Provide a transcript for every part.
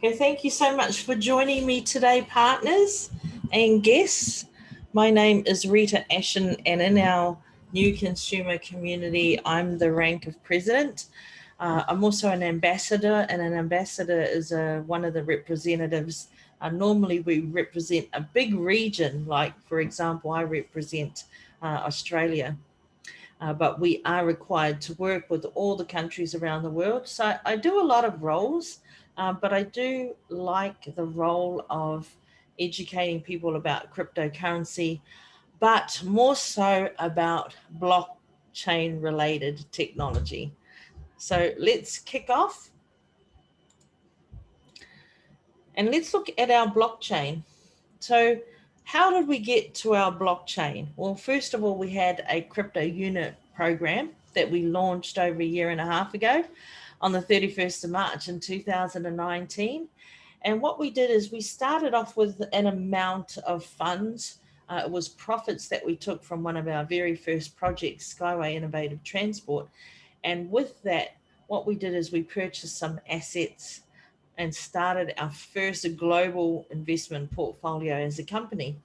Okay, thank you so much for joining me today, partners and guests. My name is Rita Ashen, and in our new consumer community, I'm the rank of president. I'm also an ambassador, and an ambassador is one of the representatives. Normally, we represent a big region, like, for example, I represent Australia. But we are required to work with all the countries around the world. So I do a lot of roles, but I do like the role of educating people about cryptocurrency, but more so about blockchain related technology. So let's kick off and let's look at our blockchain. So how did we get to our blockchain? Well, first of all, we had a crypto unit program that we launched over a year and a half ago on the 31st of March in 2019. And what we did is we started off with an amount of funds. It was profits that we took from one of our very first projects, Skyway Innovative Transport. And with that, what we did is we purchased some assets and started our first global investment portfolio as a company.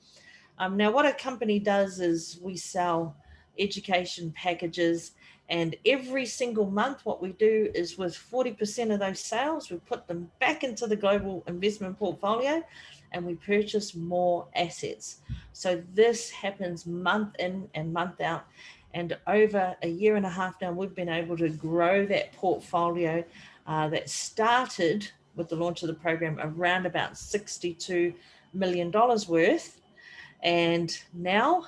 Now, what a company does is we sell education packages, and every single month, what we do is with 40% of those sales, we put them back into the global investment portfolio and we purchase more assets. So this happens month in and month out. And over a year and a half now, we've been able to grow that portfolio that started with the launch of the program around about $62 million worth. And now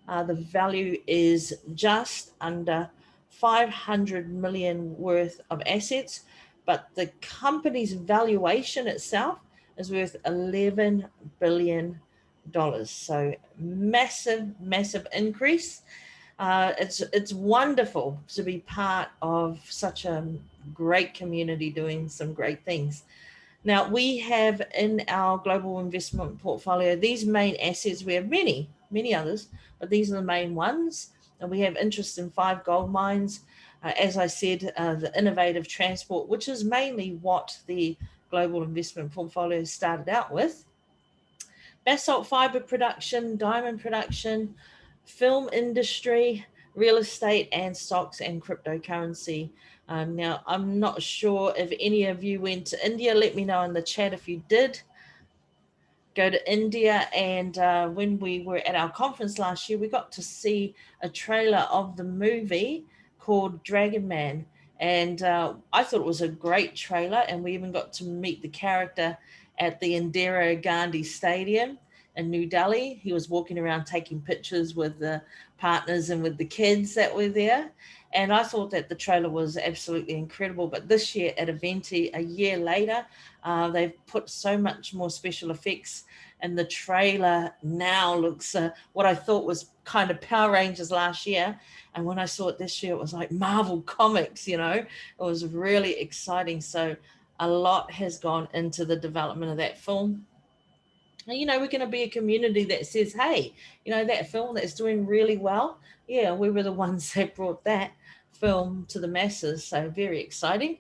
the value is just under 500 million worth of assets, but the company's valuation itself is worth $11 billion. So massive increase. It's wonderful to be part of such a great community doing some great things. Now, we have in our global investment portfolio these main assets. We have many others, but these are the main ones. And we have interest in 5 gold mines. As I said, the innovative transport, which is mainly what the global investment portfolio started out with. Basalt fiber production, diamond production, film industry, real estate, and stocks and cryptocurrency. Now, I'm not sure if any of you went to India. Let me know in the chat if you did go to India. And when we were at our conference last year, we got to see a trailer of the movie called Dragon Man. And I thought it was a great trailer. And we even got to meet the character at the Indira Gandhi Stadium in New Delhi. He was walking around taking pictures with the partners and with the kids that were there. And I thought that the trailer was absolutely incredible. But this year at Eventi, a year later, they've put so much more special effects. And the trailer now looks what I thought was kind of Power Rangers last year. And when I saw it this year, it was like Marvel Comics, It was really exciting. So a lot has gone into the development of that film. And, we're going to be a community that says, hey, that film that's doing really well. Yeah, we were the ones that brought that film to the masses. So very exciting.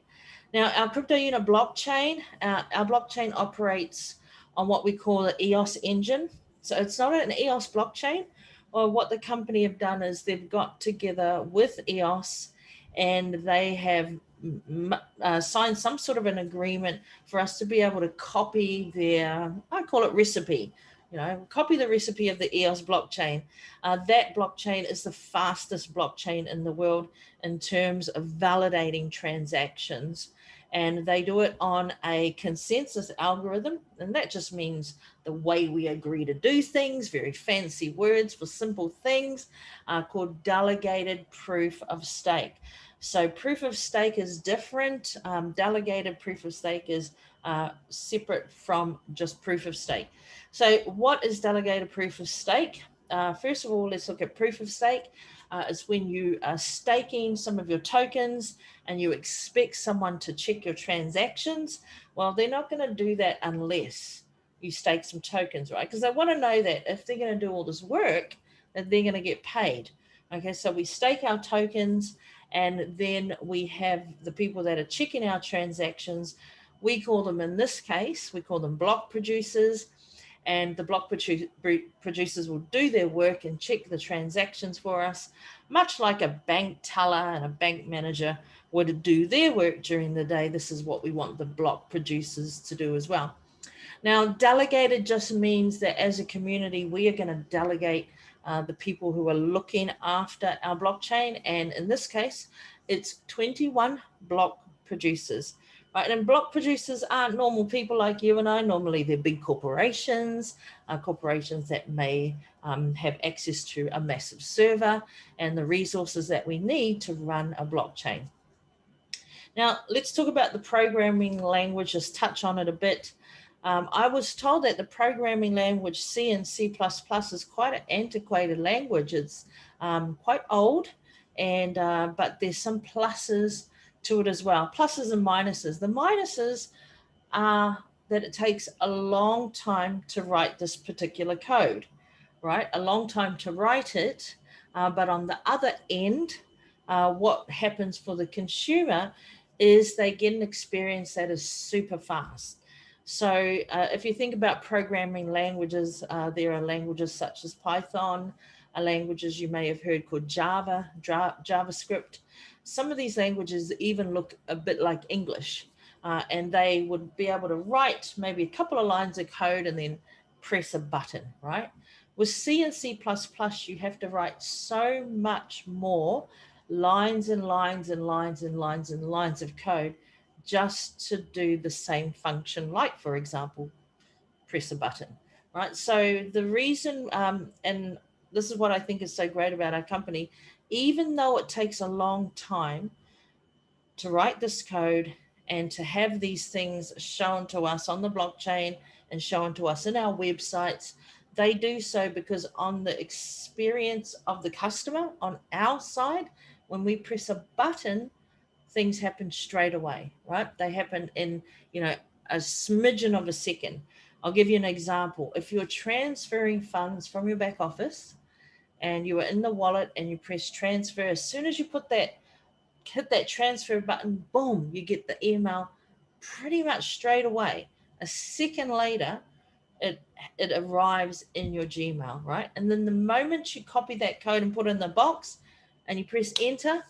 Now, our crypto unit blockchain, our blockchain operates on what we call the EOS engine. So it's not an EOS blockchain. Or what the company have done is they've got together with EOS and they have signed some sort of an agreement for us to be able to copy their, I call it recipe, copy the recipe of the EOS blockchain. That blockchain is the fastest blockchain in the world in terms of validating transactions. And they do it on a consensus algorithm. And that just means the way we agree to do things, very fancy words for simple things, called delegated proof of stake. So proof of stake is different. Delegated proof of stake is separate from just proof of stake. So what is delegated proof of stake? First of all, let's look at proof of stake. It's when you are staking some of your tokens and you expect someone to check your transactions. Well, they're not going to do that unless you stake some tokens, right? Because they want to know that if they're going to do all this work, that they're going to get paid. Okay, so we stake our tokens and then we have the people that are checking our transactions. We call them, in this case, we call them block producers, and the block producers will do their work and check the transactions for us, much like a bank teller and a bank manager would do their work during the day. This is what we want the block producers to do as well. Now, delegated just means that as a community, we are going to delegate the people who are looking after our blockchain. And in this case, it's 21 block producers, right? And block producers aren't normal people like you and I. Normally, they're big corporations, corporations that may have access to a massive server and the resources that we need to run a blockchain. Now, let's talk about the programming language, just touch on it a bit. I was told that the programming language C and C++ is quite an antiquated language. It's quite old, and but there's some pluses to it as well. Pluses and minuses. The minuses are that it takes a long time to write this particular code, right? A long time to write it, but on the other end, what happens for the consumer is they get an experience that is super fast. So if you think about programming languages, there are languages such as Python, languages you may have heard called JavaScript. Some of these languages even look a bit like English, and they would be able to write maybe a couple of lines of code and then press a button, right? With C and C++, you have to write so much more lines and lines and lines and lines and lines of code just to do the same function, like, for example, press a button, right? So the reason, and this is what I think is so great about our company, even though it takes a long time to write this code and to have these things shown to us on the blockchain and shown to us in our websites, they do so because on the experience of the customer on our side, when we press a button, things happen straight away, right? They happen in, a smidgen of a second. I'll give you an example. If you're transferring funds from your back office and you are in the wallet and you press transfer, as soon as you hit that transfer button, boom, you get the email pretty much straight away. A second later, it arrives in your Gmail, right? And then the moment you copy that code and put it in the box and you press enter,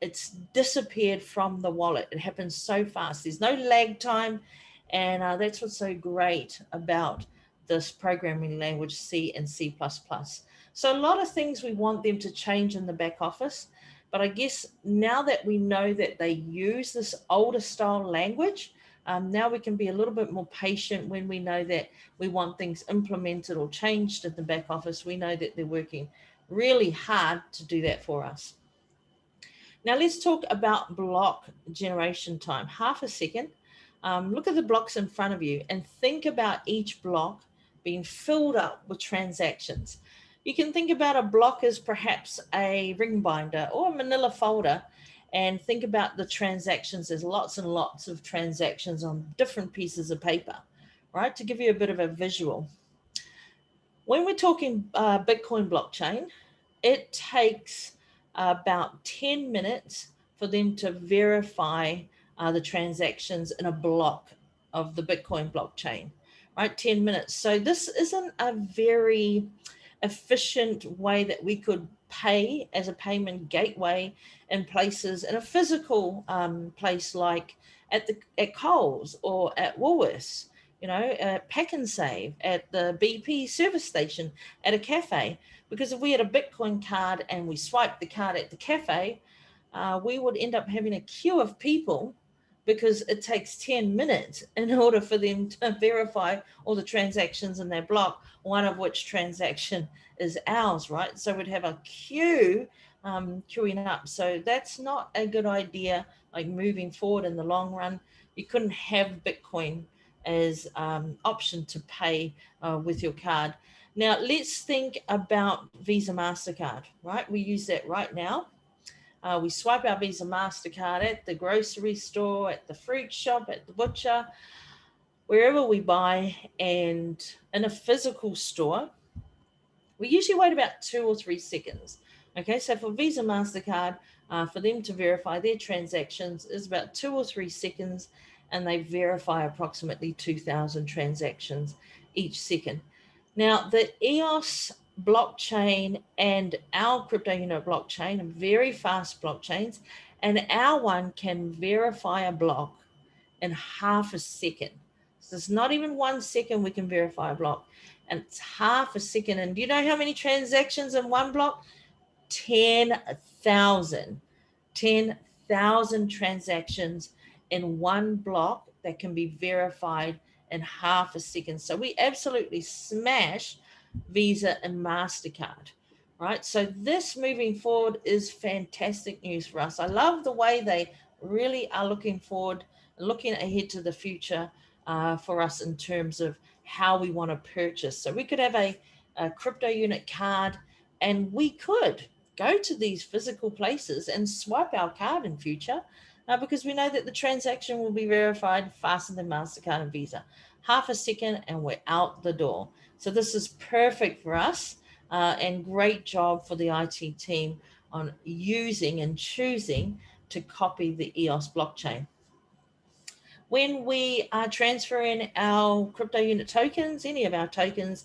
it's disappeared from the wallet. It happens so fast. There's no lag time. And that's what's so great about this programming language, C and C++. So a lot of things we want them to change in the back office. But I guess now that we know that they use this older style language, now we can be a little bit more patient when we know that we want things implemented or changed in the back office. We know that they're working really hard to do that for us. Now let's talk about block generation time. Half a second. Look at the blocks in front of you and think about each block being filled up with transactions. You can think about a block as perhaps a ring binder or a manila folder, and think about the transactions as lots and lots of transactions on different pieces of paper, right? To give you a bit of a visual. When we're talking Bitcoin blockchain, it takes about 10 minutes for them to verify the transactions in a block of the Bitcoin blockchain, right? 10 minutes. So this isn't a very efficient way that we could pay as a payment gateway in places, in a physical place like at Coles or at Woolworths, Pack and Save, at the BP service station, at a cafe. Because if we had a Bitcoin card and we swiped the card at the cafe, we would end up having a queue of people because it takes 10 minutes in order for them to verify all the transactions in their block, one of which transaction is ours, right? So we'd have a queue queuing up. So that's not a good idea, like moving forward in the long run. You couldn't have Bitcoin as option to pay with your card. Now, let's think about Visa MasterCard, right? We use that right now. We swipe our Visa MasterCard at the grocery store, at the fruit shop, at the butcher, wherever we buy. And in a physical store, we usually wait about 2 or 3 seconds. Okay, so for Visa MasterCard, for them to verify their transactions is about 2 or 3 seconds. and they verify approximately 2,000 transactions each second. Now, the EOS blockchain and our crypto unit blockchain are very fast blockchains, and our one can verify a block in half a second. So it's not even 1 second we can verify a block, and it's half a second. And do you know how many transactions in one block? 10,000. 10,000 transactions in one block that can be verified in half a second. So we absolutely smash Visa and MasterCard, right? So this moving forward is fantastic news for us. I love the way they really are looking forward, looking ahead to the future for us in terms of how we want to purchase. So we could have a crypto unit card, and we could go to these physical places and swipe our card in future, because we know that the transaction will be verified faster than MasterCard and Visa. Half a second and we're out the door. So this is perfect for us, and great job for the IT team on using and choosing to copy the EOS blockchain. When we are transferring our crypto unit tokens, any of our tokens,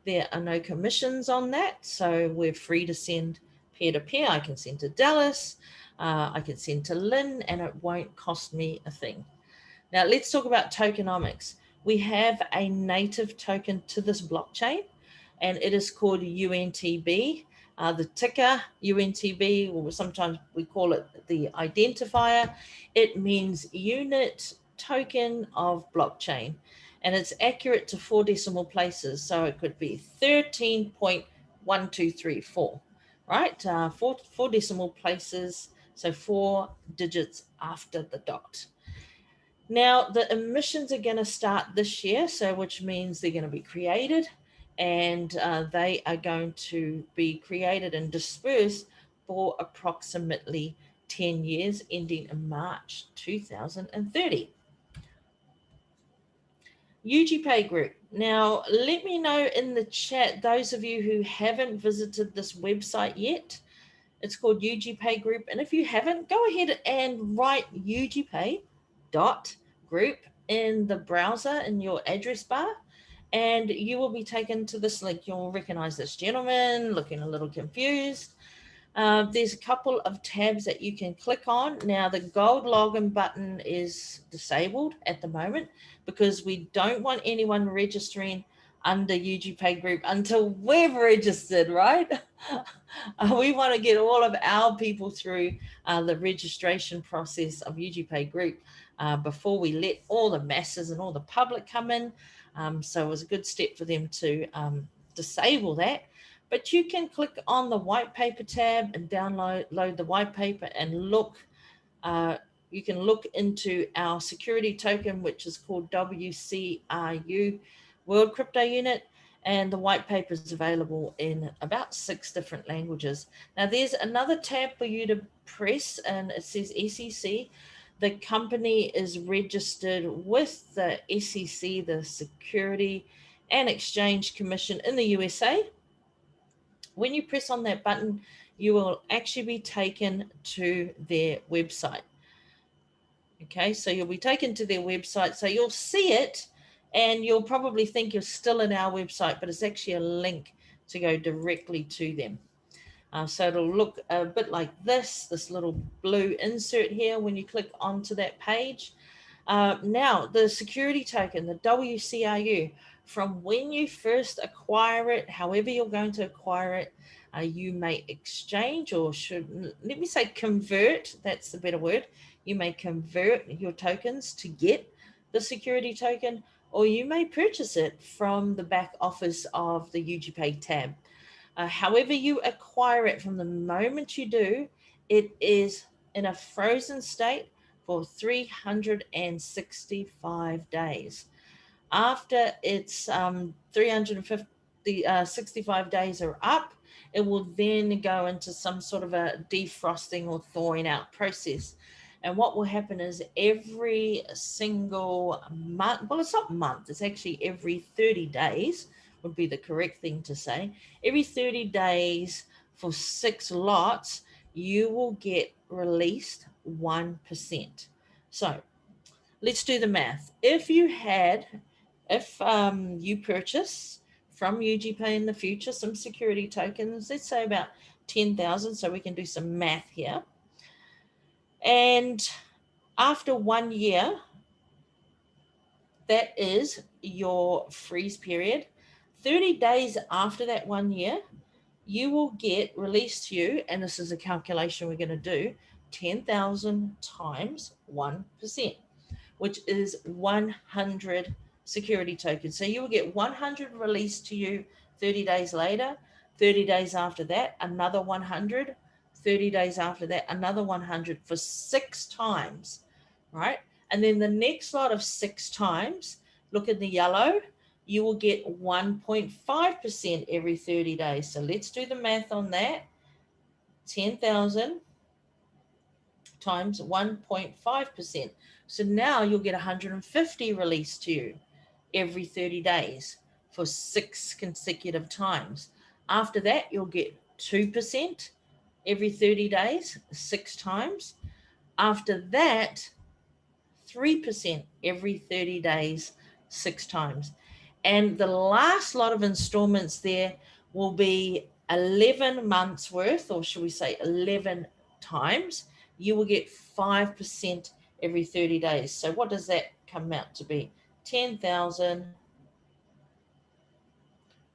there are no commissions on that. So we're free to send peer to peer. I can send to Dallas, I can send to Lynn, and it won't cost me a thing. Now let's talk about tokenomics. We have a native token to this blockchain, and it is called UNTB. The ticker UNTB, or sometimes we call it the identifier. It means unit token of blockchain, and it's accurate to 4 decimal places. So it could be 13.1234, right? Four decimal places, so 4 digits after the dot. Now, the emissions are going to start this year, so which means they're going to be created, and they are going to be created and dispersed for approximately 10 years, ending in March 2030. UGPay Group. Now, let me know in the chat, those of you who haven't visited this website yet. It's called UGPay Group, and if you haven't, go ahead and write UGPay.group in the browser in your address bar, and you will be taken to this link. You'll recognize this gentleman looking a little confused. There's a couple of tabs that you can click on. Now, the gold login button is disabled at the moment because we don't want anyone registering under UGPay Group until we've registered, right? We want to get all of our people through the registration process of UGPay Group before we let all the masses and all the public come in. So it was a good step for them to disable that. But you can click on the white paper tab and download the white paper and look. You can look into our security token, which is called WCRU, World Crypto Unit, and the white paper is available in about 6 different languages. Now, there's another tab for you to press, and it says SEC. The company is registered with the SEC, the Security and Exchange Commission in the USA. When you press on that button, you will actually be taken to their website. Okay, so you'll be taken to their website. So you'll see it, and you'll probably think you're still in our website, but it's actually a link to go directly to them. So it'll look a bit like this little blue insert here when you click onto that page. Now, the security token, the WCRU, from when you first acquire it, however you're going to acquire it, you may exchange, or let me say convert, that's the better word. You may convert your tokens to get the security token, or you may purchase it from the back office of the UGPay tab. However you acquire it, from the moment you do, it is in a frozen state for 365 days. After its 365 days are up, it will then go into some sort of a defrosting or thawing out process. And what will happen is every single month, well, it's not month, it's actually every 30 days would be the correct thing to say. Every 30 days for 6 lots, you will get released 1%. So let's do the math. If you purchase from UGPay in the future some security tokens, let's say about 10,000, so we can do some math here. And after 1 year, that is your freeze period. 30 days after that 1 year, you will get released to you, and this is a calculation we're going to do, 10,000 times 1%, which is 100 security tokens. So you will get 100 released to you 30 days later. 30 days after that, another 100. 30 days after that, another 100 for 6 times, right? And then the next lot of 6 times, look at the yellow, you will get 1.5% every 30 days. So let's do the math on that. 10,000 times 1.5%. So now you'll get 150 released to you every 30 days for 6 consecutive times. After that, you'll get 2% every 30 days, 6 times. After that, 3% every 30 days, 6 times. And the last lot of installments there will be 11 months worth, or should we say 11 times. You will get 5% every 30 days. So what does that come out to be? 10,000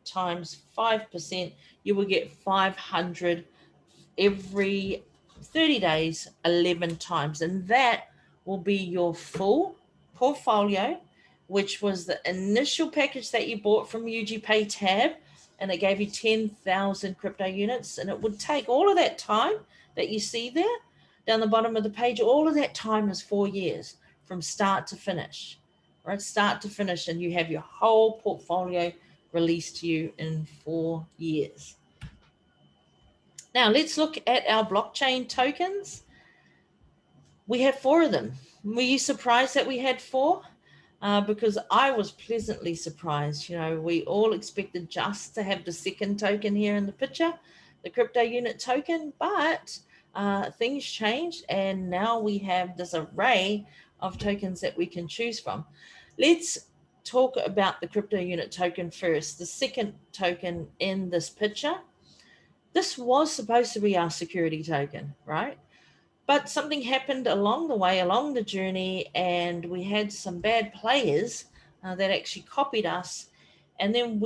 times 5%, you will get 500 every 30 days, 11 times. And that will be your full portfolio, which was the initial package that you bought from UGPay tab, and it gave you 10,000 crypto units. And it would take all of that time that you see there down the bottom of the page. All of that time is 4 years from start to finish, right? Start to finish, and you have your whole portfolio released to you in 4 years. Now let's look at our blockchain tokens. We have 4 of them. Were you surprised that we had 4? Because I was pleasantly surprised. You know, we all expected just to have the second token here in the picture, the crypto unit token, but things changed, and now we have this array of tokens that we can choose from. Let's talk about the crypto unit token first, the second token in this picture. This was supposed to be our security token, right? But something happened along the way, along the journey, and we had some bad players that actually copied us. And then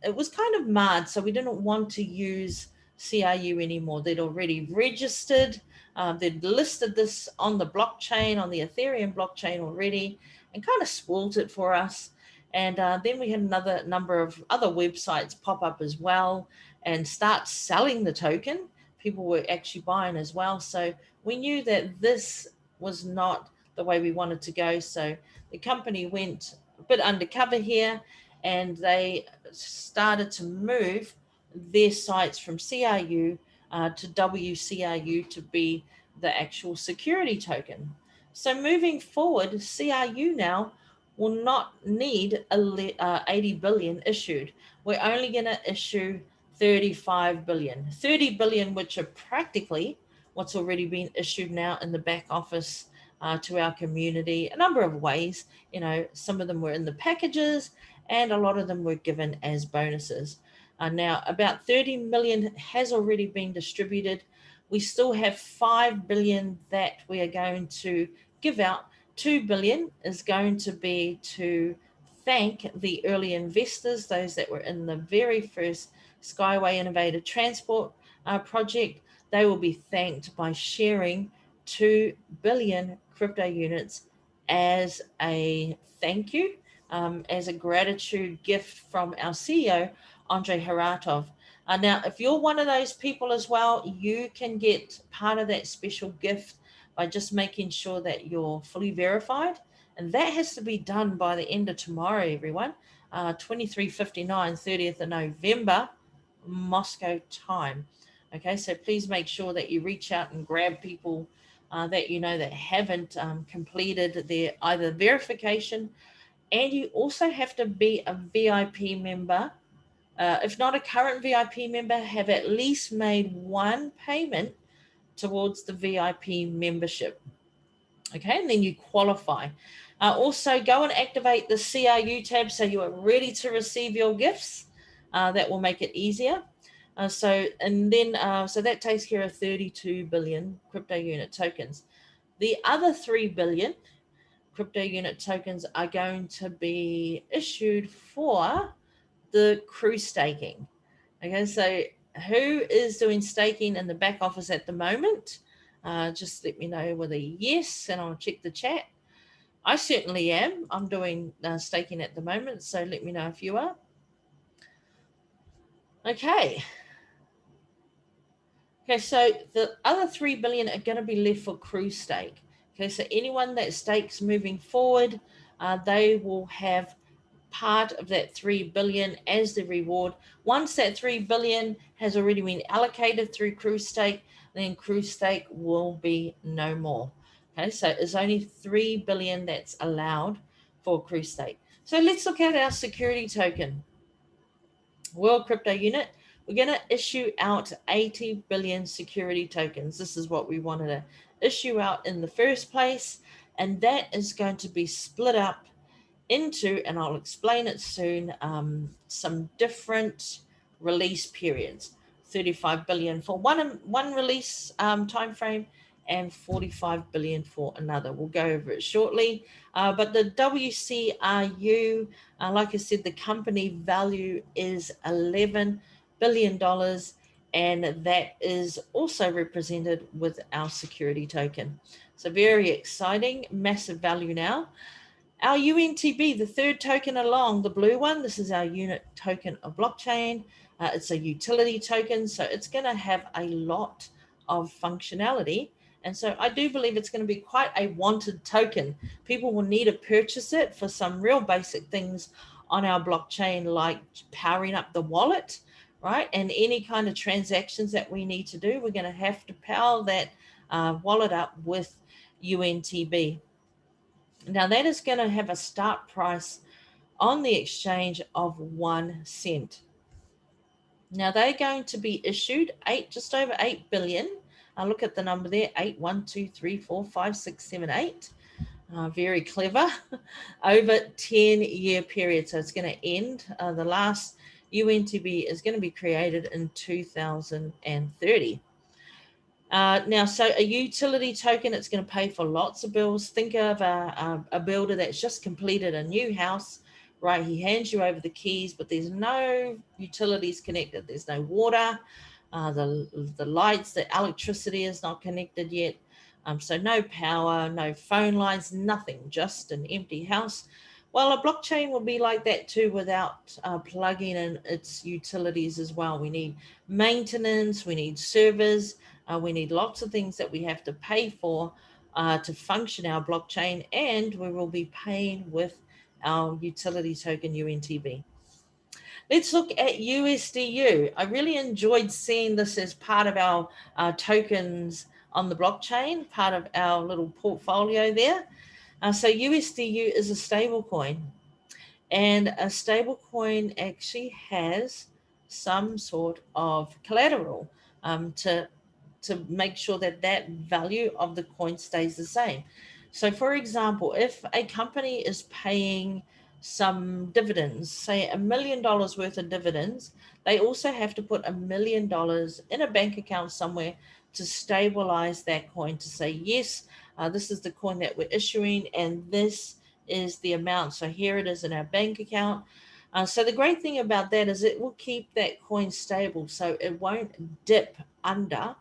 it was kind of marred, so we didn't want to use CRU anymore. They'd already registered, they'd listed this on the blockchain, on the Ethereum blockchain already, and kind of spoiled it for us. And then we had another number of other websites pop up as well and start selling the token. People were actually buying as well. So we knew that this was not the way we wanted to go. So the company went a bit undercover here, and they started to move their sites from CRU to WCRU to be the actual security token. So moving forward, CRU now will not need 80 billion issued. We're only going to issue 35 billion. 30 billion, which are practically what's already been issued now in the back office to our community, a number of ways. You know, some of them were in the packages, and a lot of them were given as bonuses. Now, about 30 million has already been distributed. We still have 5 billion that we are going to give out. 2 billion is going to be to thank the early investors, those that were in the very first Skyway Innovator Transport project. They will be thanked by sharing 2 billion crypto units as a thank you, as a gratitude gift from our CEO, Andrei Haratov. Now, if you're one of those people as well, you can get part of that special gift by just making sure that you're fully verified. And that has to be done by the end of tomorrow, everyone. 23:59, 30th of November, Moscow time. Okay, so please make sure that you reach out and grab people that you know that haven't completed their either verification, and you also have to be a VIP member. If not a current VIP member, have at least made one payment towards the VIP membership. Okay, and then you qualify. Also, go and activate the CRU tab so you are ready to receive your gifts. That will make it easier. So that takes care of 32 billion crypto unit tokens. The other 3 billion crypto unit tokens are going to be issued for the crew staking. Okay, so who is doing staking in the back office at the moment? Just let me know with a yes, and I'll check the chat. I certainly am. I'm doing staking at the moment, so let me know if you are. Okay. Okay, so the other 3 billion are going to be left for crew stake. Okay, so anyone that stakes moving forward, they will have part of that 3 billion as the reward. Once that 3 billion has already been allocated through crew stake, then crew stake will be no more. Okay, so it's only 3 billion that's allowed for crew stake. So let's look at our security token. World Crypto Unit, we're going to issue out 80 billion security tokens. This is what we wanted to issue out in the first place, and that is going to be split up into, and I'll explain it soon, some different release periods. 35 billion for one release time frame, and 45 billion for another. We'll go over it shortly. But the WCRU, like I said, the company value is $11 billion, and that is also represented with our security token. So very exciting, massive value now. Our UNTB, the third token along, the blue one, this is our unit token of blockchain. It's a utility token, so it's going to have a lot of functionality. And so I do believe it's going to be quite a wanted token. People will need to purchase it for some real basic things on our blockchain, like powering up the wallet, right? And any kind of transactions that we need to do, we're going to have to power that wallet up with UNTB. Now that is going to have a start price on the exchange of 1 cent. Now they're going to be issued just over 8 billion. Look at the number there, 8, 1, 2, 3, 4, 5, 6, 7, 8. Very clever. Over 10-year period. So it's going to end. The last UNTB is going to be created in 2030. Now, so a utility token, it's going to pay for lots of bills. Think of a builder that's just completed a new house, right? He hands you over the keys, but there's no utilities connected. There's no water, the lights, the electricity is not connected yet. So no power, no phone lines, nothing, just an empty house. Well, a blockchain will be like that too, without plugging in its utilities as well. We need maintenance, we need servers, we need lots of things that we have to pay for to function our blockchain, and we will be paying with our utility token UNTB. Let's look at USDU. I really enjoyed seeing this as part of our tokens on the blockchain, part of our little portfolio there. So USDU is a stable coin, and a stable coin actually has some sort of collateral to make sure that that value of the coin stays the same. So for example, if a company is paying some dividends, say $1 million worth of dividends, they also have to put $1 million in a bank account somewhere to stabilize that coin, to say, yes, this is the coin that we're issuing, and this is the amount. So here it is in our bank account. So the great thing about that is it will keep that coin stable, so it won't dip under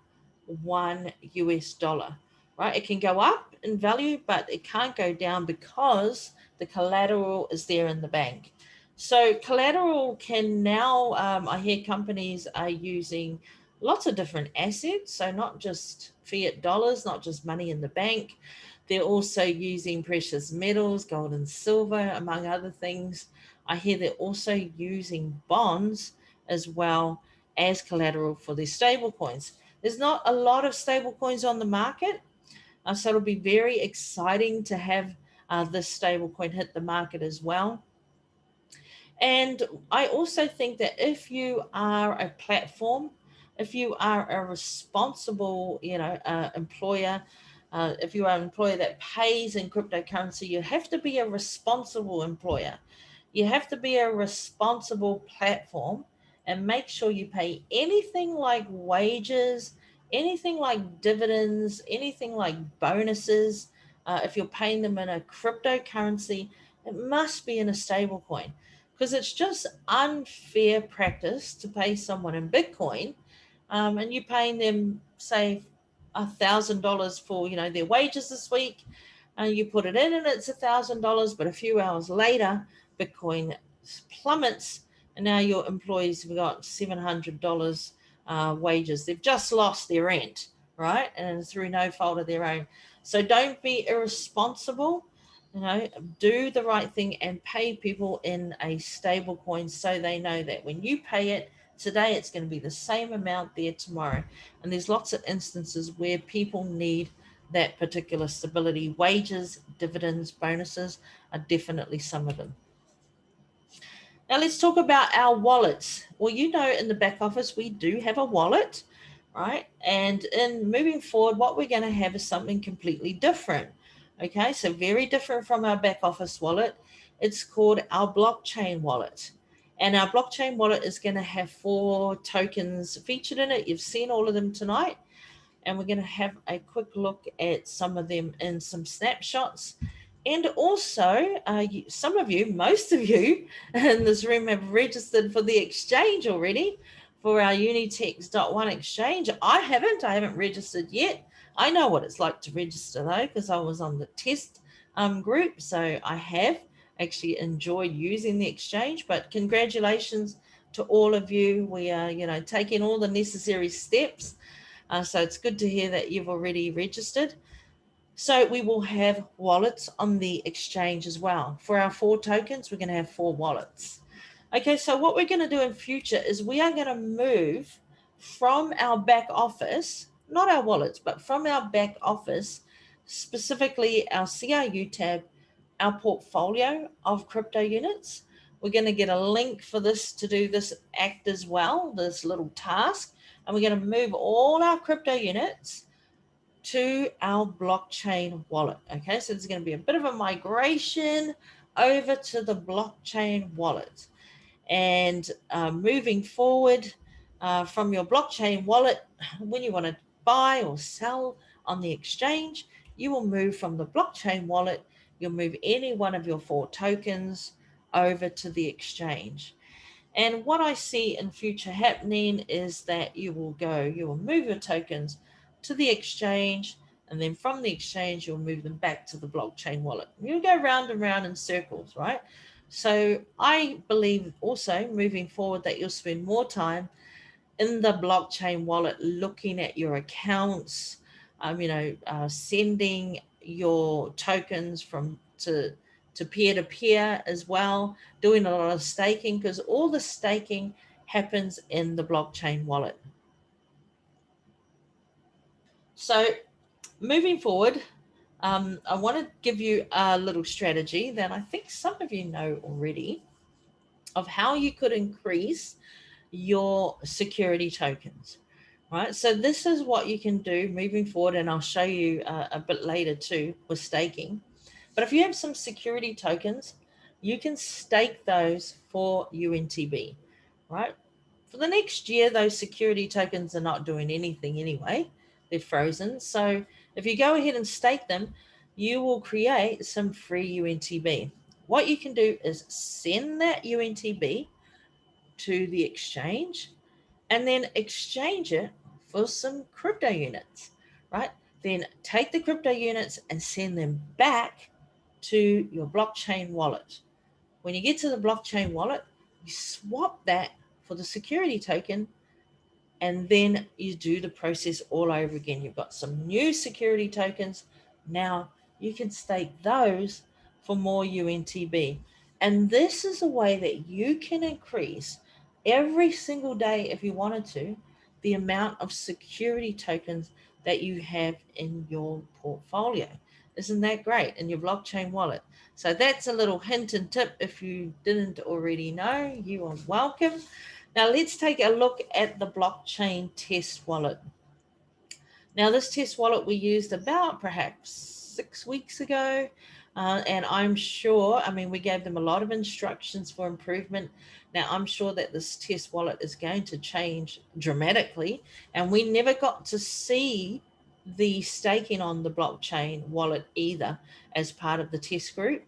$1, right? It can go up in value, but it can't go down because the collateral is there in the bank. So collateral can now, I hear companies are using lots of different assets. So not just fiat dollars, not just money in the bank. They're also using precious metals, gold and silver, among other things. I hear they're also using bonds as well as collateral for their stable coins. There's not a lot of stable coins on the market, so it'll be very exciting to have this stable coin hit the market as well. And I also think that if you are a platform, if you are a responsible, employer, if you are an employer that pays in cryptocurrency, you have to be a responsible employer. You have to be a responsible platform and make sure you pay anything like wages, anything like dividends, anything like bonuses. If you're paying them in a cryptocurrency, it must be in a stable coin, because it's just unfair practice to pay someone in Bitcoin, and you're paying them, say, $1,000 for their wages this week, and you put it in and it's $1,000, but a few hours later Bitcoin plummets, and now your employees have got $700 wages. They've just lost their rent, right? And through no fault of their own. So don't be irresponsible. Do the right thing and pay people in a stable coin, so they know that when you pay it today, it's going to be the same amount there tomorrow. And there's lots of instances where people need that particular stability. Wages, dividends, bonuses are definitely some of them. Now let's talk about our wallets. Well, in the back office, we do have a wallet, right? And in moving forward, what we're going to have is something completely different. Okay, so very different from our back office wallet. It's called our blockchain wallet. And our blockchain wallet is going to have 4 tokens featured in it. You've seen all of them tonight. And we're going to have a quick look at some of them in some snapshots. And also, some of you, most of you in this room have registered for the exchange already, for our Unitex.1 exchange. I haven't registered yet. I know what it's like to register though, because I was on the test group. So I have actually enjoyed using the exchange, but congratulations to all of you. We are, taking all the necessary steps. So it's good to hear that you've already registered. So we will have wallets on the exchange as well. For our 4 tokens, we're going to have 4 wallets. Okay, so what we're going to do in future is we are going to move from our back office, not our wallets, but from our back office, specifically our CRU tab, our portfolio of crypto units. We're going to get a link for this to do this act as well, this little task. And we're going to move all our crypto units to our blockchain wallet. Okay, so there's going to be a bit of a migration over to the blockchain wallet. And moving forward from your blockchain wallet, when you want to buy or sell on the exchange, you will move from the blockchain wallet, you'll move any one of your 4 tokens over to the exchange. And what I see in future happening is that you will move your tokens to the exchange, and then from the exchange, you'll move them back to the blockchain wallet. You'll go round and round in circles, right? So I believe also moving forward that you'll spend more time in the blockchain wallet looking at your accounts, sending your tokens to peer-to-peer as well, doing a lot of staking, because all the staking happens in the blockchain wallet. So moving forward, I want to give you a little strategy that I think some of you know already, of how you could increase your security tokens, right? So this is what you can do moving forward, and I'll show you a bit later too with staking. But if you have some security tokens, you can stake those for UNTB, right? For the next year, those security tokens are not doing anything anyway. They're frozen. So if you go ahead and stake them, you will create some free UNTB. What you can do is send that UNTB to the exchange and then exchange it for some crypto units, right? Then take the crypto units and send them back to your blockchain wallet. When you get to the blockchain wallet, you swap that for the security token, and then you do the process all over again. You've got some new security tokens. Now you can stake those for more UNTB. And this is a way that you can increase every single day, if you wanted to, the amount of security tokens that you have in your portfolio. Isn't that great? In your blockchain wallet. So that's a little hint and tip. If you didn't already know, you are welcome. Now let's take a look at the blockchain test wallet. Now, this test wallet we used about perhaps 6 weeks ago, and I'm sure, I mean, we gave them a lot of instructions for improvement. Now, I'm sure that this test wallet is going to change dramatically, and we never got to see the staking on the blockchain wallet either as part of the test group.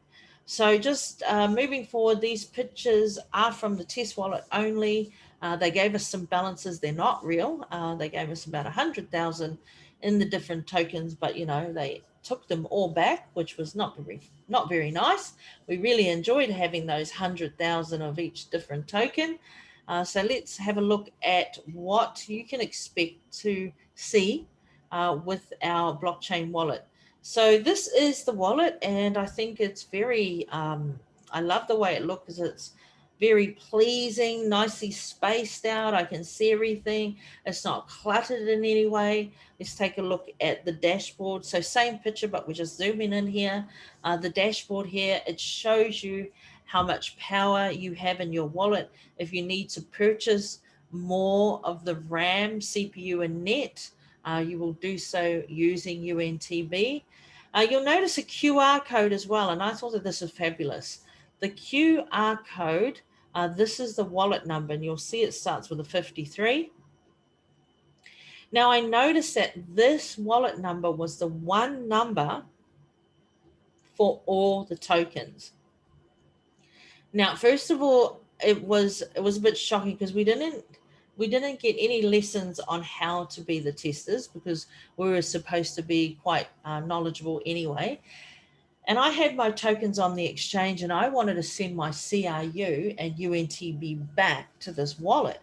So, just moving forward, these pictures are from the test wallet only. They gave us some balances, they're not real. They gave us about 100,000 in the different tokens, but they took them all back, which was not very nice. We really enjoyed having those 100,000 of each different token. So let's have a look at what you can expect to see with our blockchain wallet. So this is the wallet, and I think it's very. I love the way it looks. It's very pleasing, nicely spaced out. I can see everything. It's not cluttered in any way. Let's take a look at the dashboard. So same picture, but we're just zooming in here. The dashboard here, it shows you how much power you have in your wallet. If you need to purchase more of the RAM, CPU, and net, you will do so using UNTB. You'll notice a QR code as well, and I thought that this was fabulous. The QR code, this is the wallet number, and you'll see it starts with a 53. Now, I noticed that this wallet number was the one number for all the tokens. Now, first of all, it was a bit shocking because we didn't get any lessons on how to be the testers because we were supposed to be quite knowledgeable anyway. And I had my tokens on the exchange, and I wanted to send my CRU and UNTB back to this wallet.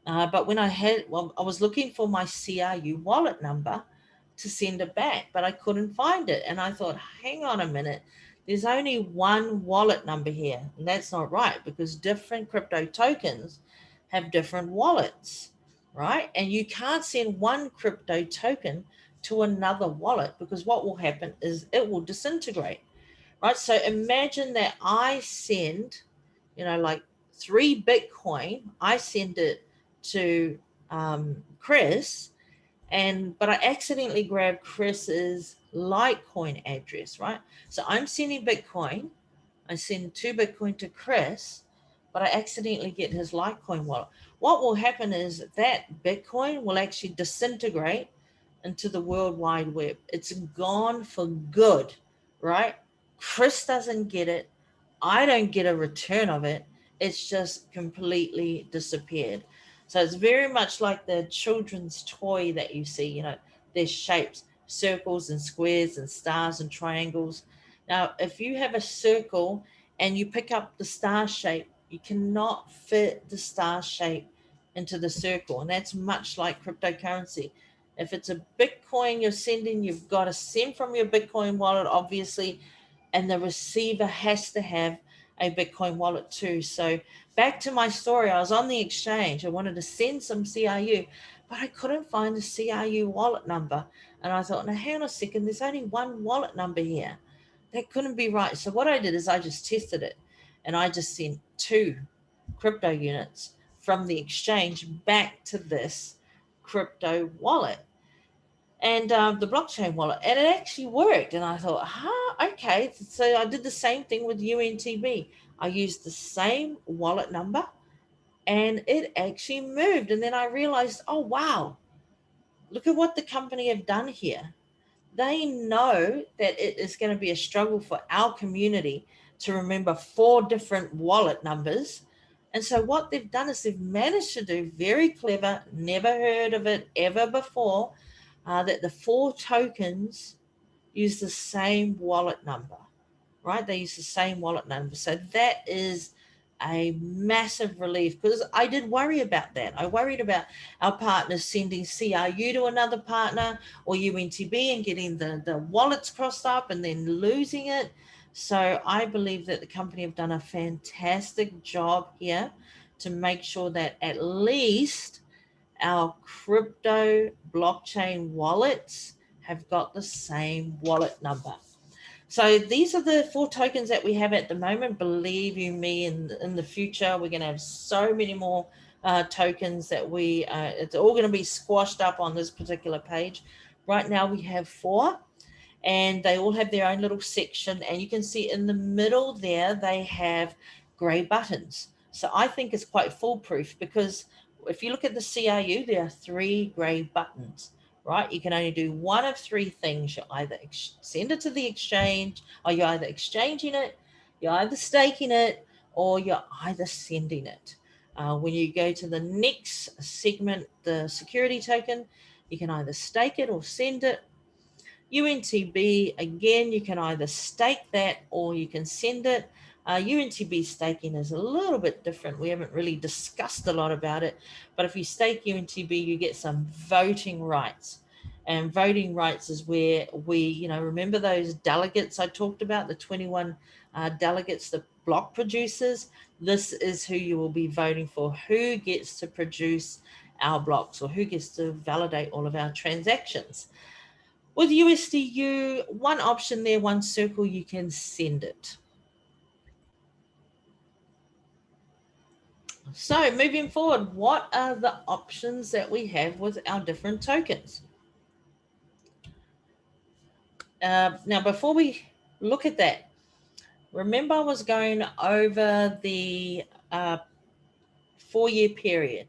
But when I was looking for my CRU wallet number to send it back, but I couldn't find it. And I thought, hang on a minute, there's only one wallet number here. And that's not right because different crypto tokens have different wallets, right? And you can't send one crypto token to another wallet because what will happen is it will disintegrate, right? So imagine that I send, like 3 Bitcoin, I send it to Chris, but I accidentally grabbed Chris's Litecoin address, right? So I'm sending Bitcoin. I send 2 Bitcoin to Chris, but I accidentally get his Litecoin wallet. What will happen is that Bitcoin will actually disintegrate into the World Wide Web. It's gone for good, right? Chris doesn't get it. I don't get a return of it. It's just completely disappeared. So it's very much like the children's toy that you see, there's shapes, circles and squares and stars and triangles. Now, if you have a circle and you pick up the star shape, you cannot fit the star shape into the circle. And that's much like cryptocurrency. If it's a Bitcoin you're sending, you've got to send from your Bitcoin wallet, obviously, and the receiver has to have a Bitcoin wallet too. So back to my story, I was on the exchange. I wanted to send some CRU, but I couldn't find the CRU wallet number. And I thought, now hang on a second, there's only one wallet number here. That couldn't be right. So what I did is I just tested it, and I just sent 2 crypto units from the exchange back to this crypto wallet and the blockchain wallet, and it actually worked. And I thought, okay. So I did the same thing with UNTB. I used the same wallet number, and it actually moved. And then I realized, oh wow, look at what the company have done here. They know that it is going to be a struggle for our community to remember 4 different wallet numbers. And so what they've done is they've managed to do very clever, never heard of it ever before, that the 4 tokens use the same wallet number, right? They use the same wallet number. So that is a massive relief because I did worry about that. I worried about our partners sending CRU to another partner or UNTB and getting the wallets crossed up and then losing it. So I believe that the company have done a fantastic job here to make sure that at least our crypto blockchain wallets have got the same wallet number. So these are the 4 tokens that we have at the moment. Believe you me, in the future, we're going to have so many more tokens that it's all going to be squashed up on this particular page. Right now we have 4, and they all have their own little section, and you can see in the middle there they have gray buttons. So I think it's quite foolproof, because if you look at the CRU, there are 3 gray buttons, right? You can only do one of 3 things. You either send it to the exchange, or you're either exchanging it, you're either staking it, or you're either sending it. When you go to the next segment, the security token, you can either stake it or send it. UNTB, again, you can either stake that or you can send it. UNTB staking is a little bit different. We haven't really discussed a lot about it, but if you stake UNTB, you get some voting rights. And voting rights is where we, remember those delegates I talked about, the 21 delegates, the block producers? This is who you will be voting for, who gets to produce our blocks, or who gets to validate all of our transactions. With USDU, one option there, one circle, you can send it. So moving forward, what are the options that we have with our different tokens? Now, before we look at that, remember I was going over the 4-year period,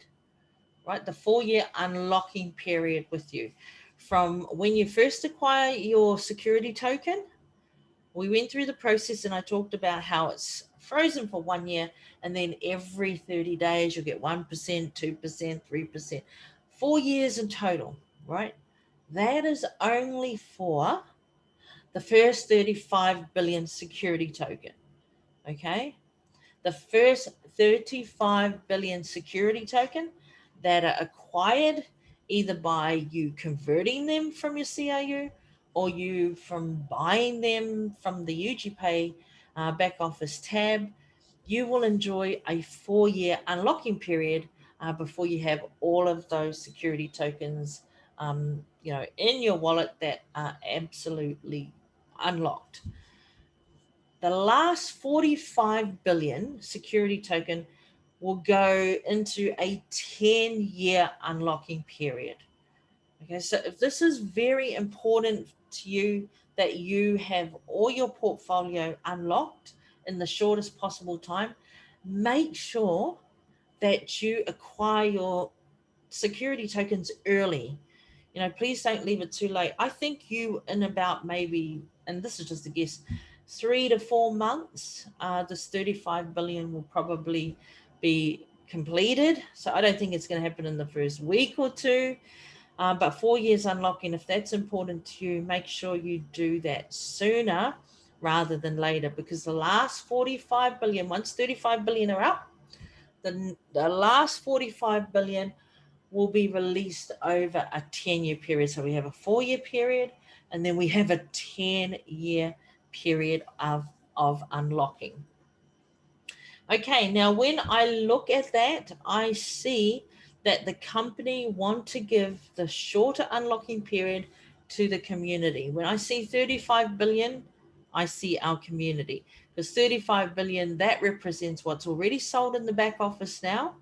right? The 4-year unlocking period with you. From when you first acquire your security token, we went through the process and I talked about how it's frozen for 1 year, and then every 30 days you'll get 1%, 2%, 3%, 4 years in total, right? That is only for the first 35 billion security token, okay? The first 35 billion security token that are acquired either by you converting them from your CRU, or you from buying them from the UGPay back office tab. You will enjoy a 4-year unlocking period before you have all of those security tokens in your wallet that are absolutely unlocked. The last 45 billion security token will go into a 10-year unlocking period. Okay, so if this is very important to you, that you have all your portfolio unlocked in the shortest possible time, make sure that you acquire your security tokens early. Please don't leave it too late. I think you, in about maybe, and this is just a guess, 3 to 4 months, this 35 billion will probably be completed. So I don't think it's going to happen in the first week or two. But 4 years unlocking, if that's important to you, make sure you do that sooner rather than later, because the last 45 billion, once 35 billion are out, the last 45 billion will be released over a 10-year period. So we have a 4-year period, and then we have a 10-year period of unlocking. Okay, now when I look at that, I see that the company want to give the shorter unlocking period to the community. When I see 35 billion, I see our community, because 35 billion, that represents what's already sold in the back office now,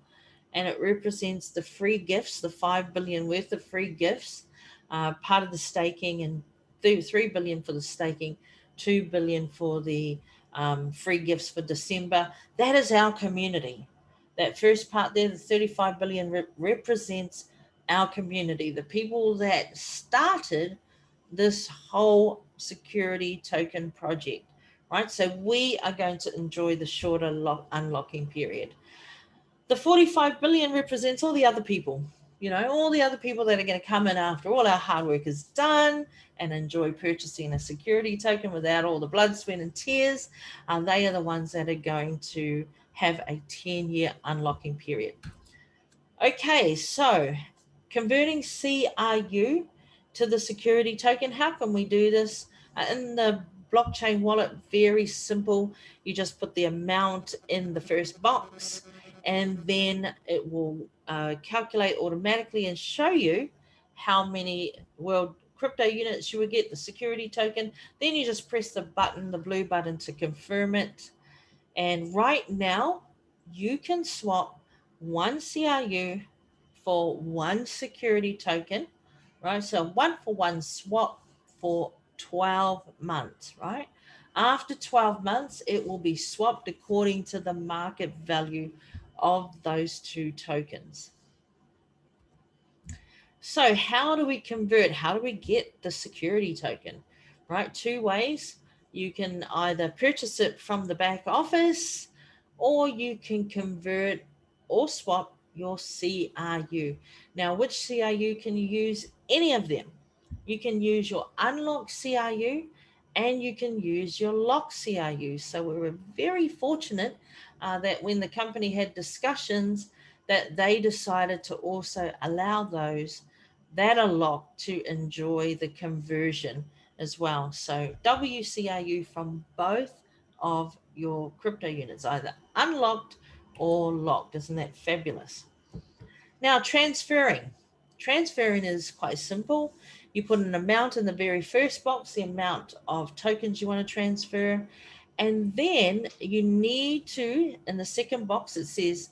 and it represents the free gifts, the 5 billion worth of free gifts, part of the staking, and 3 billion for the staking, 2 billion for the free gifts for December. That is our community. That first part there, the 35 billion represents our community, the people that started this whole security token project, right? So we are going to enjoy the shorter unlocking period. The 45 billion represents all the other people, all the other people that are going to come in after all our hard work is done and enjoy purchasing a security token without all the blood, sweat, and tears. They are the ones that are going to have a 10-year unlocking period. Okay, so converting CRU to the security token, how can we do this? In the blockchain wallet, very simple. You just put the amount in the first box, and then it will calculate automatically and show you how many world crypto units you would get, the security token. Then you just press the button, the blue button, to confirm it. And right now, you can swap one CRU for one security token, right? So 1-for-1 swap for 12 months, right? After 12 months, it will be swapped according to the market value of those two tokens. So how do we convert? How do we get the security token? Right? Two ways. You can either purchase it from the back office, or you can convert or swap your CRU. Now, which CRU can you use? Any of them. You can use your unlocked CRU and you can use your locked CRU. So we were very fortunate that when the company had discussions, that they decided to also allow those that are locked to enjoy the conversion as well. So WCRU from both of your crypto units, either unlocked or locked. Isn't that fabulous? Now, transferring. Transferring is quite simple. You put an amount in the very first box, the amount of tokens you want to transfer. And then you need to, in the second box, it says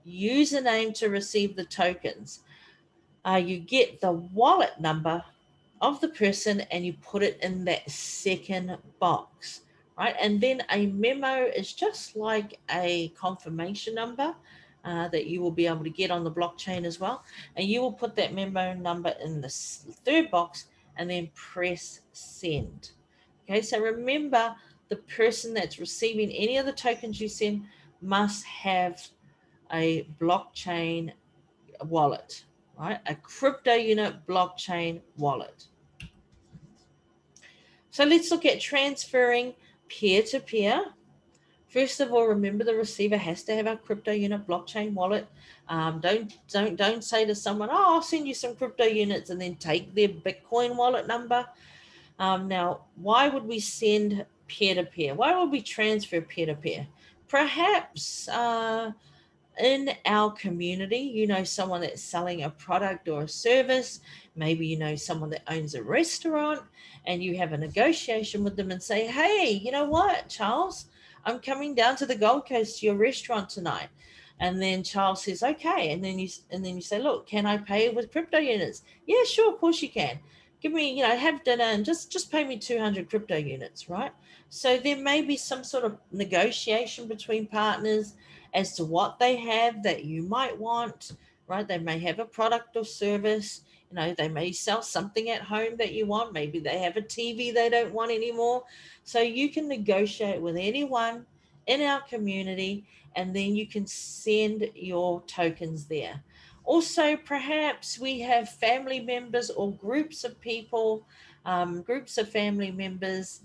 username to receive the tokens. You get the wallet number of the person and you put it in that second box, right? And then a memo is just like a confirmation number that you will be able to get on the blockchain as well. And you will put that memo number in the third box and then press send. Okay, so remember, the person that's receiving any of the tokens you send must have a blockchain wallet, right? A crypto unit blockchain wallet. So let's look at transferring peer to peer. First of all, remember the receiver has to have a crypto unit blockchain wallet. Don't say to someone, "Oh, I'll send you some crypto units," and then take their Bitcoin wallet number. Now, why would we send peer to peer? Why would we transfer peer to peer? Perhaps in our community, you know someone that's selling a product or a service. Maybe you know someone that owns a restaurant and you have a negotiation with them and say, "Hey, you know what, Charles? I'm coming down to the Gold Coast to your restaurant tonight." And then Charles says, "Okay." And then you say, "Look, can I pay with crypto units?" "Yeah, sure, of course you can. Give me, have dinner and just pay me 200 crypto units," right? So there may be some sort of negotiation between partners as to what they have that you might want, right? They may have a product or service. They may sell something at home that you want. Maybe they have a TV they don't want anymore. So you can negotiate with anyone in our community, and then you can send your tokens there. Also, perhaps we have family members or groups of people, groups of family members,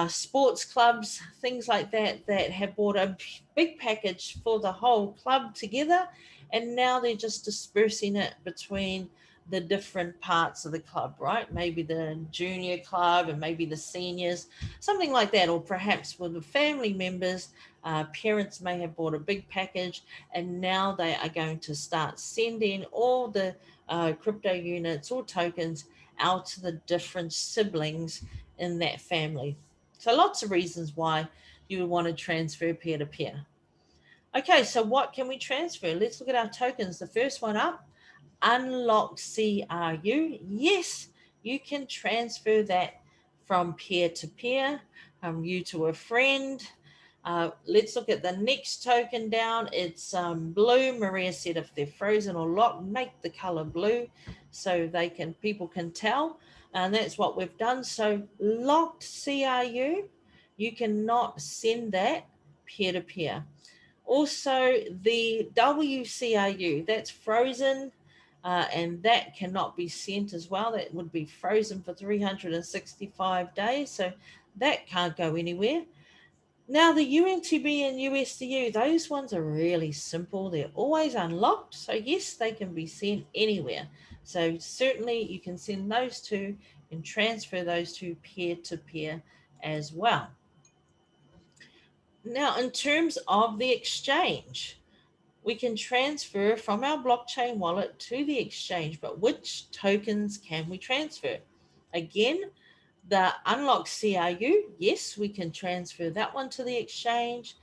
sports clubs, things like that, that have bought a big package for the whole club together, and now they're just dispersing it between the different parts of the club, right? Maybe the junior club and maybe the seniors, something like that. Or perhaps with the family members, parents may have bought a big package, and now they are going to start sending all the crypto units or tokens out to the different siblings in that family. So lots of reasons why you would want to transfer peer to peer. Okay, so what can we transfer? Let's look at our tokens. The first one up, unlock CRU. Yes, you can transfer that from peer to peer, you to a friend. Let's look at the next token down. It's blue. Maria said if they're frozen or locked, make the color blue so people can tell. And that's what we've done. So locked CRU, you cannot send that peer to peer. Also, the WCRU, that's frozen, and that cannot be sent as well. That would be frozen for 365 days, so that can't go anywhere. Now, the UNTB and USDU, those ones are really simple. They're always unlocked, so yes, they can be sent anywhere. So certainly you can send those two and transfer those two peer to peer as well. Now, in terms of the exchange, we can transfer from our blockchain wallet to the exchange, but which tokens can we transfer? Again, the unlocked CRU, yes, we can transfer that one to the exchange.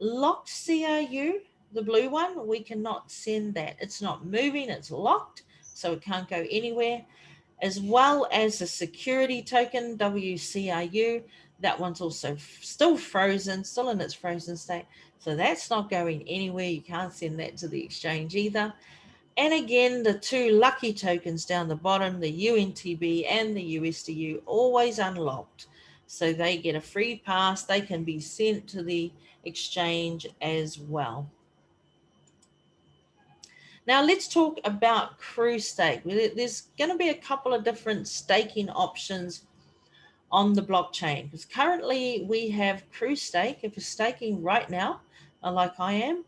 Locked CRU, the blue one, we cannot send that. It's not moving, it's locked, so it can't go anywhere. as well as the security token, WCRU. That one's also still frozen, still in its frozen state. So that's not going anywhere. You can't send that to the exchange either. And again, the two lucky tokens down the bottom, the UNTB and the USDU, always unlocked. So they get a free pass. They can be sent to the exchange as well. Now let's talk about Crew Stake. There's going to be a couple of different staking options on the blockchain, because currently we have Crew Stake. If you're staking right now, like I am,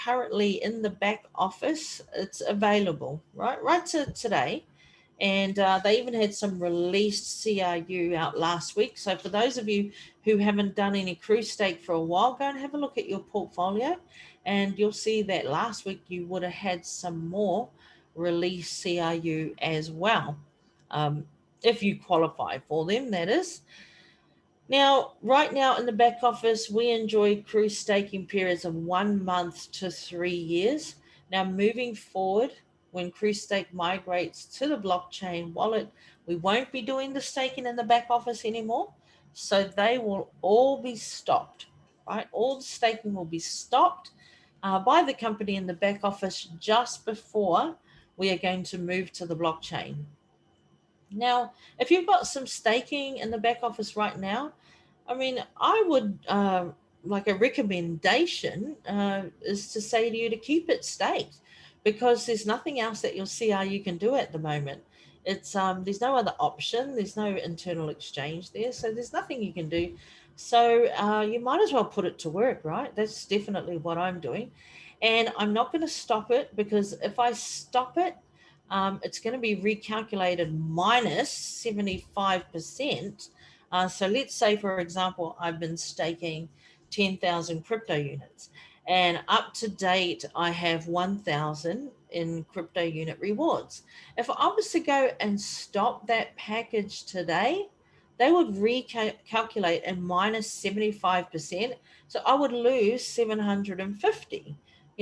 currently in the back office, it's available right to today. And they even had some released CRU out last week. So for those of you who haven't done any Crew Stake for a while, go and have a look at your portfolio, and you'll see that last week you would have had some more released CRU as well, if you qualify for them, that is. Now, right now in the back office, we enjoy Crew staking periods of 1 month to 3 years. Now, moving forward, when Crew Stake migrates to the blockchain wallet, we won't be doing the staking in the back office anymore. So they will all be stopped, right? All the staking will be stopped by the company in the back office just before we are going to move to the blockchain. Now, if you've got some staking in the back office right now, I mean, I would like a recommendation is to say to you to keep it staked, because there's nothing else that your CRU can do at the moment. It's there's no other option. There's no internal exchange there, so there's nothing you can do. So you might as well put it to work, right? That's definitely what I'm doing, and I'm not going to stop it, because if I stop it, it's going to be recalculated minus 75%. So let's say, for example, I've been staking 10,000 crypto units, and up to date, I have 1,000 in crypto unit rewards. If I was to go and stop that package today, they would recalculate and minus 75%. So I would lose 750.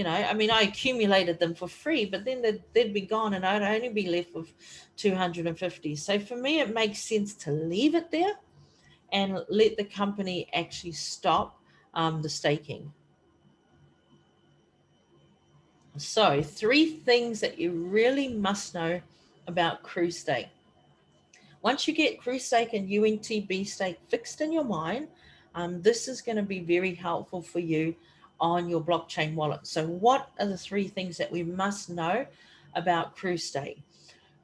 I mean, I accumulated them for free, but then they'd be gone and I'd only be left with 250. So for me, it makes sense to leave it there and let the company actually stop the staking. So 3 things that you really must know about Crew Stake. Once you get Crew Stake and UNTB Stake fixed in your mind, this is going to be very helpful for you on your blockchain wallet. So what are the 3 things that we must know about Crew Stake?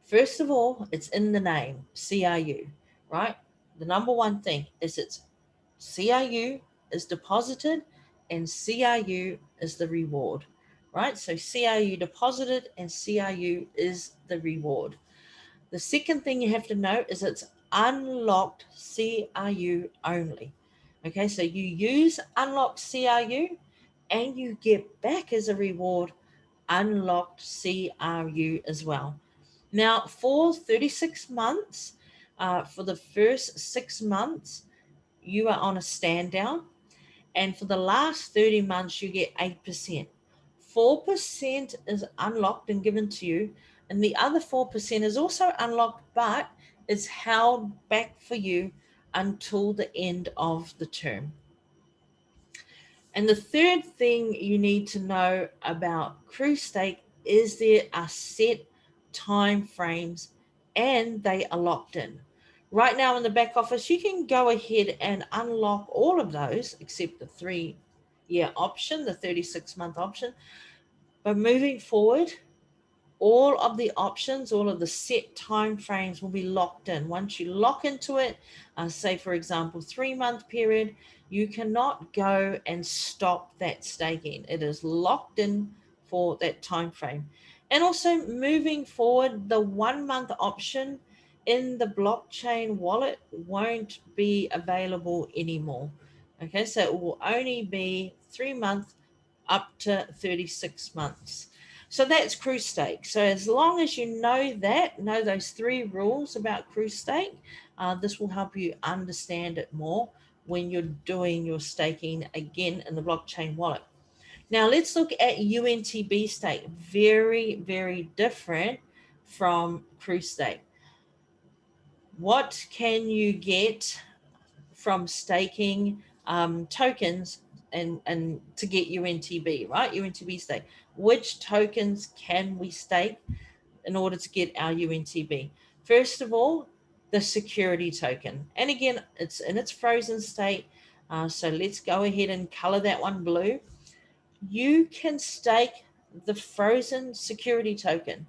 First of all, it's in the name, CRU, right? The number one thing is it's CRU is deposited and CRU is the reward, right? So CRU deposited and CRU is the reward. The second thing you have to know is it's unlocked CRU only. Okay, so you use unlocked CRU and you get back as a reward unlocked CRU as well. Now, for 36 months, for the first 6 months, you are on a stand down. And for the last 30 months, you get 8%. 4% is unlocked and given to you. And the other 4% is also unlocked, but it's held back for you until the end of the term. And the third thing you need to know about Crew Stake is there are set time frames and they are locked in. Right now in the back office, you can go ahead and unlock all of those except the 3-year option, the 36-month option. But moving forward, all of the options, all of the set time frames will be locked in. Once you lock into it, say for example, 3-month period, you cannot go and stop that staking. It is locked in for that time frame. And also moving forward, the 1-month option in the blockchain wallet won't be available anymore. Okay, so it will only be 3 months up to 36 months. So that's Crew Stake. So as long as you know those 3 rules about Crew Stake, this will help you understand it more when you're doing your staking again in the blockchain wallet. Now let's look at UNTB Stake. Very, very different from Crew Stake. what can you get from staking tokens and to get UNTB, right? UNTB stake. Which tokens can we stake in order to get our UNTB? First of all, the security token. And again, it's in its frozen state. So let's go ahead and color that one blue. You can stake the frozen security token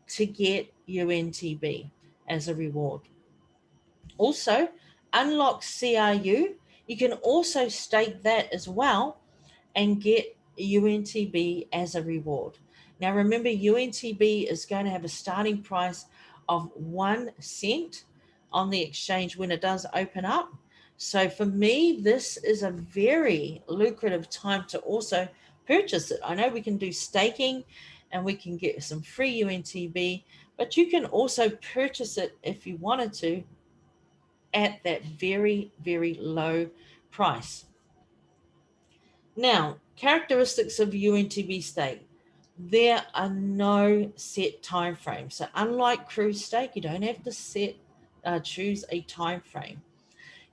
to get UNTB as a reward. Also, unlock CRU. You can also stake that as well and get UNTB as a reward. Now, remember, UNTB is going to have a starting price of 1 cent on the exchange when it does open up. So, for me, this is a very lucrative time to also purchase it. I know we can do staking and we can get some free UNTB, but you can also purchase it if you wanted to at that very, very low price. Now, characteristics of UNTB stake. There are no set time frame. So unlike cruise stake, you don't have to choose a time frame.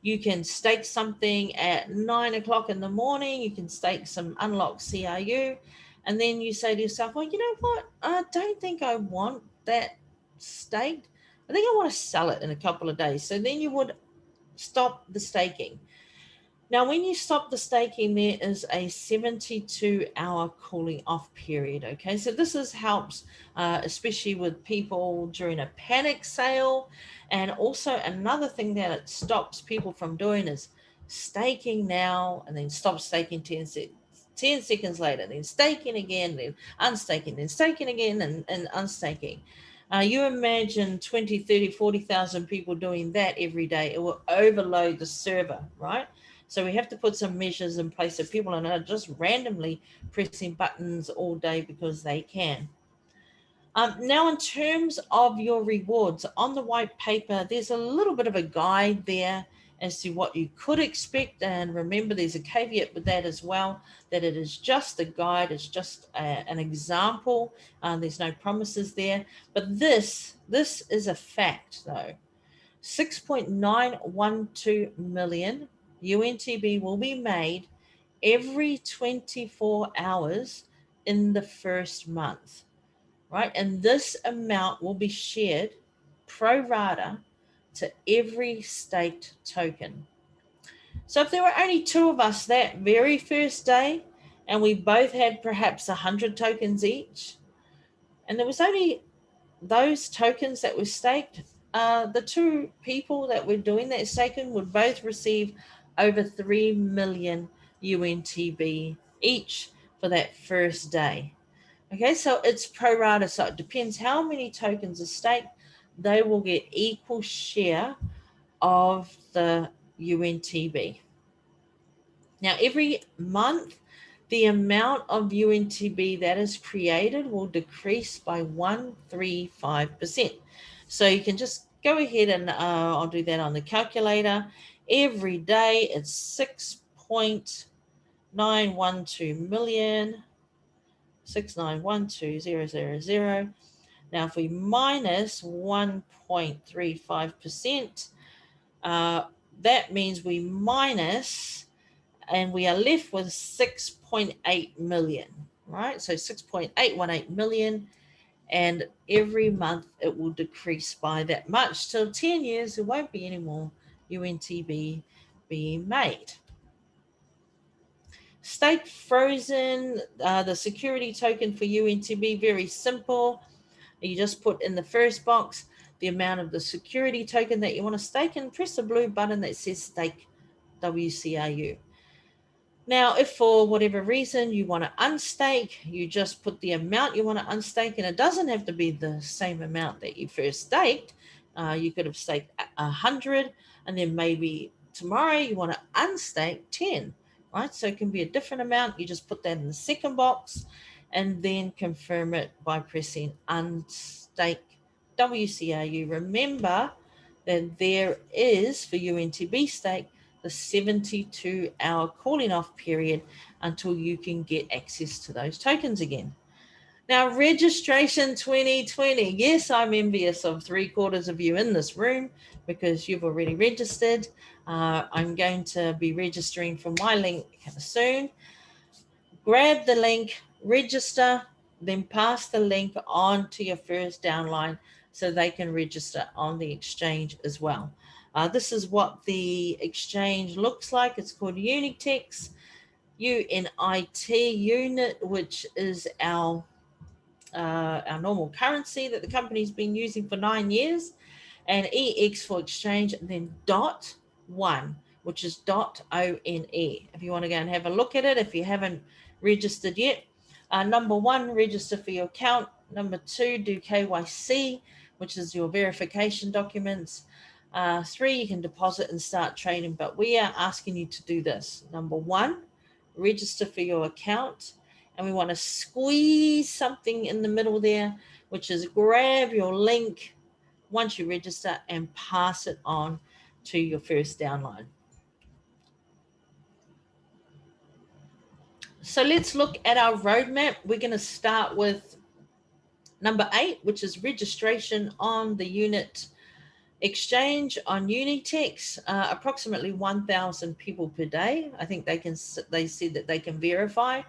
You can stake something at 9 o'clock in the morning. You can stake some unlocked CRU. And then you say to yourself, well, you know what? I don't think I want that staked. I think I want to sell it in a couple of days. So then you would stop the staking. Now, when you stop the staking, there is a 72-hour cooling off period. Okay, so helps, especially with people during a panic sale. And also, another thing that it stops people from doing is staking now and then stop staking 10 seconds later, then staking again, then unstaking, then staking again, and unstaking. You imagine 20, 30, 40,000 people doing that every day. It will overload the server, right? So we have to put some measures in place so people are not just randomly pressing buttons all day because they can. Now, in terms of your rewards, on the white paper, there's a little bit of a guide there as to what you could expect. And remember, there's a caveat with that as well, that it is just a guide. It's just an example. There's no promises there. But this is a fact, though. 6.912 million UNTB will be made every 24 hours in the first month, right? And this amount will be shared pro rata to every staked token. So if there were only two of us that very first day and we both had perhaps 100 tokens each, and there was only those tokens that were staked, the two people that were doing that staking would both receive over 3 million UNTB each for that first day. Okay, so it's pro rata, so it depends how many tokens are staked. They will get equal share of the UNTB. Now, every month, the amount of UNTB that is created will decrease by 135%. So you can just go ahead and I'll do that on the calculator. Every day it's 6.912 million, 6912000. Now, if we minus 1.35%, that means we minus, and we are left with 6.8 million, right? So 6.818 million, and every month it will decrease by that much till 10 years. There won't be any more UNTB being made. Stake frozen, the security token for UNTB, very simple. You just put in the first box the amount of the security token that you want to stake and press the blue button that says stake WCRU. Now, if for whatever reason you want to unstake, you just put the amount you want to unstake, and it doesn't have to be the same amount that you first staked. You could have staked 100, and then maybe tomorrow you want to unstake 10, right? So it can be a different amount. You just put that in the second box and then confirm it by pressing unstake WCRU. Remember that there is, for UNTB stake, the 72-hour cooling off period until you can get access to those tokens again. Now, registration 2020. Yes, I'm envious of 3/4 of you in this room because you've already registered. I'm going to be registering for my link soon. Grab the link, register, then pass the link on to your first downline so they can register on the exchange as well. This is what the exchange looks like. It's called Unitex, UNIT unit, which is our normal currency that the company's been using for 9 years, and EX for exchange, and then .1, which is .one. If you want to go and have a look at it, if you haven't registered yet. Number one, register for your account. Number two, do KYC, which is your verification documents. Three, you can deposit and start trading, but we are asking you to do this. Number one, register for your account. And we want to squeeze something in the middle there, which is grab your link once you register and pass it on to your first downline. So let's look at our roadmap. We're going to start with number 8, which is registration on the unit exchange on Unitex. Approximately 1,000 people per day. I think they said that they can verify.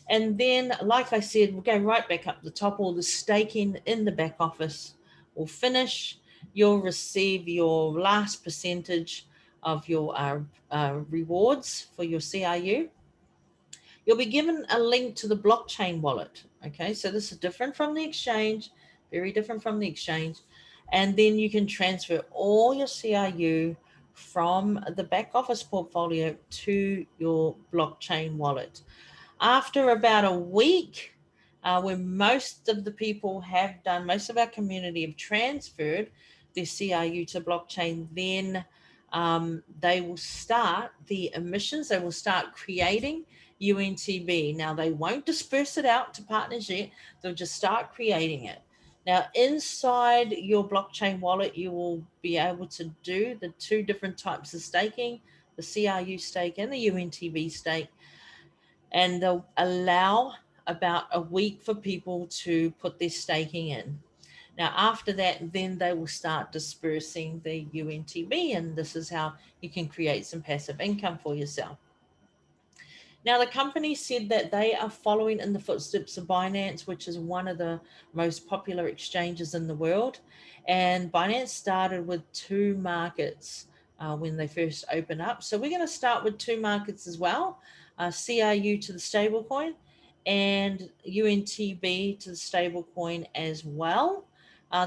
And then, like I said, we'll go right back up the top. All the staking in the back office will finish. You'll receive your last percentage of your rewards for your CRU. You'll be given a link to the blockchain wallet. Okay, so this is different from the exchange, very different from the exchange. And then you can transfer all your CRU from the back office portfolio to your blockchain wallet. After about a week, when most of the people have done, most of our community have transferred their CRU to blockchain, then they will start the emissions. They will start creating UNTB. Now, they won't disperse it out to partners yet. They'll just start creating it. Now, inside your blockchain wallet, you will be able to do the 2 different types of staking, the CRU stake and the UNTB stake. And they'll allow about a week for people to put their staking in. Now, after that, then they will start dispersing the UNTB, and this is how you can create some passive income for yourself. Now, the company said that they are following in the footsteps of Binance, which is one of the most popular exchanges in the world. And Binance started with 2 markets when they first opened up. So we're going to start with 2 markets as well, CRU to the stablecoin and UNTB to the stablecoin as well.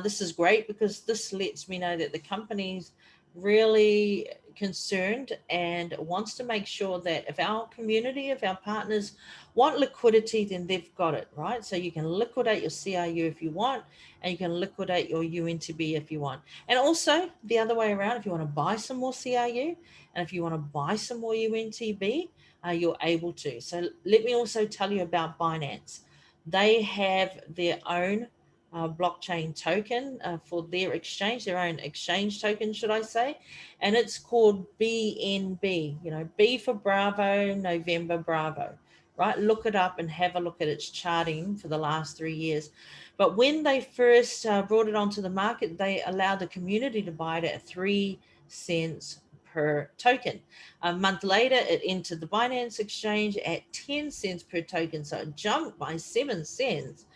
This is great because this lets me know that the company's really concerned and wants to make sure that if our community, if our partners want liquidity, then they've got it, right? So you can liquidate your CRU if you want, and you can liquidate your UNTB if you want. And also the other way around, if you want to buy some more CRU and if you want to buy some more UNTB, you're able to. So let me also tell you about Binance. They have their own blockchain token for their exchange, their own exchange token, should I say, and it's called BNB, B for Bravo, November Bravo, right? Look it up and have a look at its charting for the last 3 years. But when they first brought it onto the market, they allowed the community to buy it at 3 cents per token. A month later, it entered the Binance exchange at 10 cents per token, so it jumped by 7 cents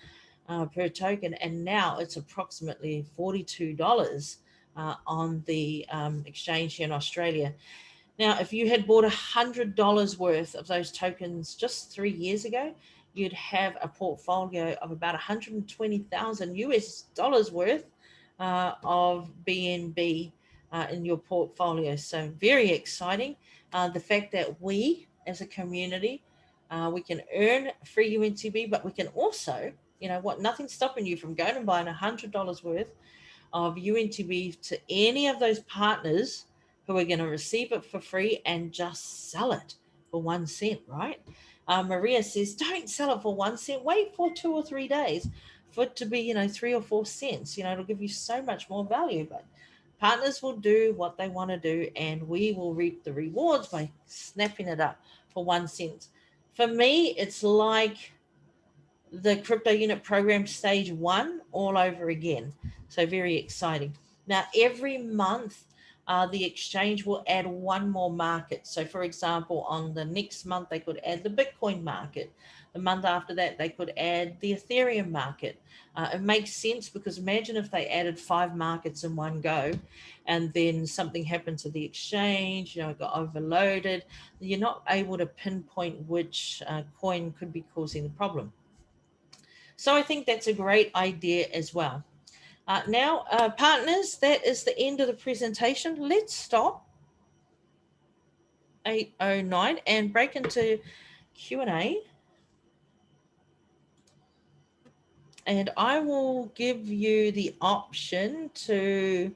per token, and now it's approximately $42 on the exchange here in Australia. Now, if you had bought $100 worth of those tokens just 3 years ago, you'd have a portfolio of about 120,000 US dollars worth of BNB in your portfolio. So very exciting. The fact that we as a community, we can earn free UNTB, but we can also, nothing's stopping you from going and buying $100 worth of UNTB to any of those partners who are going to receive it for free and just sell it for 1 cent, right? Maria says, don't sell it for 1 cent. Wait for 2 or 3 days for it to be, 3 or 4 cents. It'll give you so much more value. But partners will do what they want to do, and we will reap the rewards by snapping it up for 1 cent. For me, it's like the crypto unit program stage 1 all over again. So very exciting. Now, every month, the exchange will add one more market. So, for example, on the next month, they could add the Bitcoin market. The month after that, they could add the Ethereum market. It makes sense because imagine if they added 5 markets in one go and then something happened to the exchange, it got overloaded. You're not able to pinpoint which coin could be causing the problem. So I think that's a great idea as well. Now, partners, that is the end of the presentation. Let's stop 8:09 and break into Q&A. And I will give you the option to